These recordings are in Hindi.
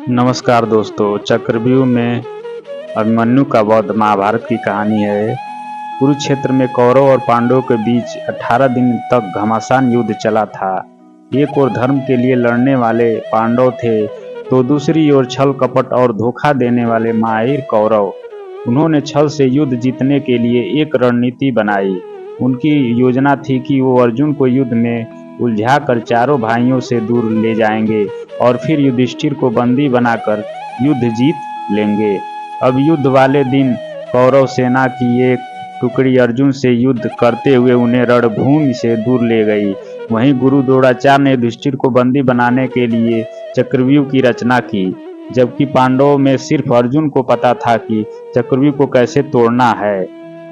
नमस्कार दोस्तों, चक्रव्यूह में अभिमन्यु का वध महाभारत की कहानी है। कुरुक्षेत्र में कौरव और पांडवों के बीच 18 दिन तक घमासान युद्ध चला था। एक ओर धर्म के लिए लड़ने वाले पांडव थे, तो दूसरी ओर छल कपट और धोखा देने वाले माहिर कौरव। उन्होंने छल से युद्ध जीतने के लिए एक रणनीति बनाई। उनकी योजना थी कि वो अर्जुन को युद्ध में उलझाकर चारों भाइयों से दूर ले जाएंगे और फिर युधिष्ठिर को बंदी बनाकर युद्ध जीत लेंगे। अब युद्ध वाले दिन कौरव सेना की एक टुकड़ी अर्जुन से युद्ध करते हुए उन्हें रणभूमि से दूर ले गई। वहीं गुरु द्रोणाचार्य ने युधिष्ठिर को बंदी बनाने के लिए चक्रव्यूह की रचना की, जबकि पांडवों में सिर्फ अर्जुन को पता था कि चक्रव्यूह को कैसे तोड़ना है।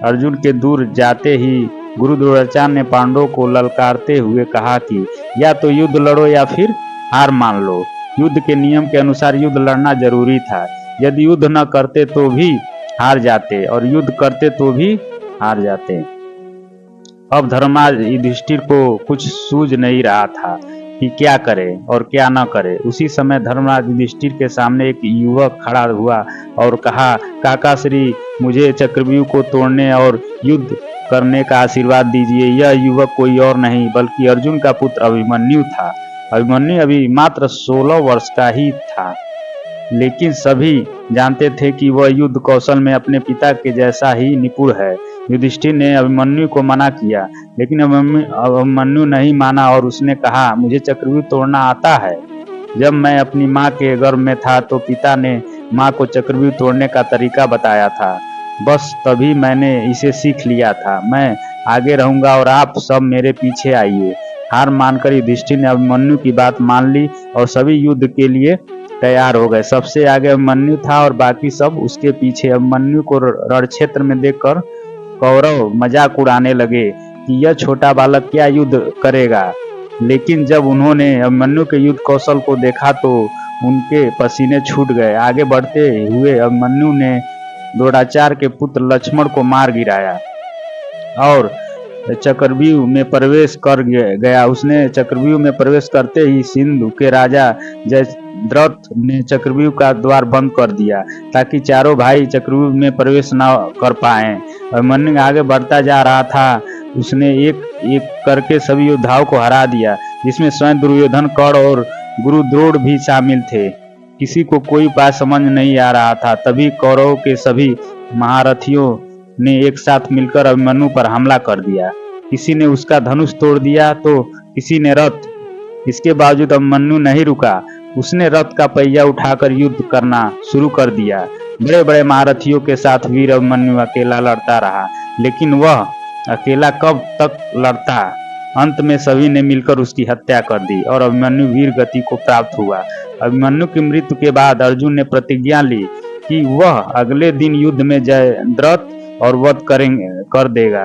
अर्जुन के दूर जाते ही गुरु द्रोणाचार्य ने पांडवों को ललकारते हुए कहा कि या तो युद्ध लड़ो या फिर हार मान लो। युद्ध के नियम के अनुसार युद्ध लड़ना जरूरी था। यदि युद्ध न करते तो भी हार जाते और युद्ध करते तो भी हार जाते। अब धर्मराज युधिष्ठिर को कुछ सूझ नहीं रहा था कि क्या करे और क्या न करे। उसी समय धर्मराज युधिष्ठिर के सामने एक युवक खड़ा हुआ और कहा, काका श्री, मुझे चक्रव्यूह को तोड़ने और युद्ध करने का आशीर्वाद दीजिए। यह युवक कोई और नहीं बल्कि अर्जुन का पुत्र अभिमन्यु था। अभिमन्यु अभी मात्र 16 वर्ष का ही था, लेकिन सभी जानते थे कि वह युद्ध कौशल में अपने पिता के जैसा ही निपुण है। युधिष्ठिर ने अभिमन्यु को मना किया, लेकिन अभिमन्यु नहीं माना और उसने कहा, मुझे चक्रव्यूह तोड़ना आता है। जब मैं अपनी माँ के गर्भ में था तो पिता ने माँ को चक्रव्यूह तोड़ने का तरीका बताया था। बस तभी मैंने इसे सीख लिया था। मैं आगे रहूंगा और आप सब मेरे पीछे आइए। हार मानकर युधिष्ठिर ने अभिमन्यु की बात मान ली और सभी युद्ध के लिए तैयार हो गए। सबसे आगे अभिमन्यु था और बाकी सब उसके पीछे। अभिमन्यु को रणक्षेत्र में देखकर कौरव मजाक उड़ाने लगे कि यह छोटा बालक क्या युद्ध करेगा। लेकिन जब उन्होंने अभिमन्यु के युद्ध कौशल को देखा तो उनके पसीने छूट गए। आगे बढ़ते हुए अभिमन्यु ने द्रोणाचार्य के पुत्र लक्ष्मण को मार गिराया और चक्रव्यूह में प्रवेश कर गया। उसने चक्रव्यूह में प्रवेश करते ही सिंधु के राजा जयद्रथ ने चक्रव्यूह का द्वार बंद कर दिया ताकि चारों भाई चक्रव्यूह में प्रवेश न कर पाए। अभिमन्यु आगे बढ़ता जा रहा था। उसने एक एक करके सभी योद्धाओं को हरा दिया, जिसमें स्वयं दुर्योधन, कर्ण और गुरु द्रोण भी शामिल थे। किसी को कोई उपाय समझ नहीं आ रहा था। तभी कौरवों के सभी महारथियों ने एक साथ मिलकर अभिमन्यु पर हमला कर दिया। किसी ने उसका धनुष तोड़ दिया तो किसी ने रथ। इसके बावजूद अभिमन्यु नहीं रुका। उसने रथ का पहिया उठाकर युद्ध करना शुरू कर दिया। बड़े बड़े महारथियों के साथ वीर अभिमन्यु अकेला लड़ता रहा, लेकिन वह अकेला कब तक लड़ता। अंत में सभी ने मिलकर उसकी हत्या कर दी और अभिमन्यु वीर गति को प्राप्त हुआ। अभिमन्यु की मृत्यु के बाद अर्जुन ने प्रतिज्ञा ली कि वह अगले दिन युद्ध में जयद्रथ और वध कर देगा।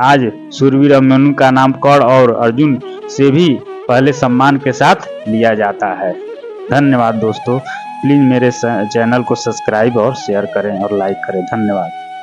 आज शूरवीर अभिमन्यु का नाम कर्ण और अर्जुन से भी पहले सम्मान के साथ लिया जाता है। धन्यवाद दोस्तों। प्लीज मेरे चैनल को सब्सक्राइब और शेयर करें और लाइक करें। धन्यवाद।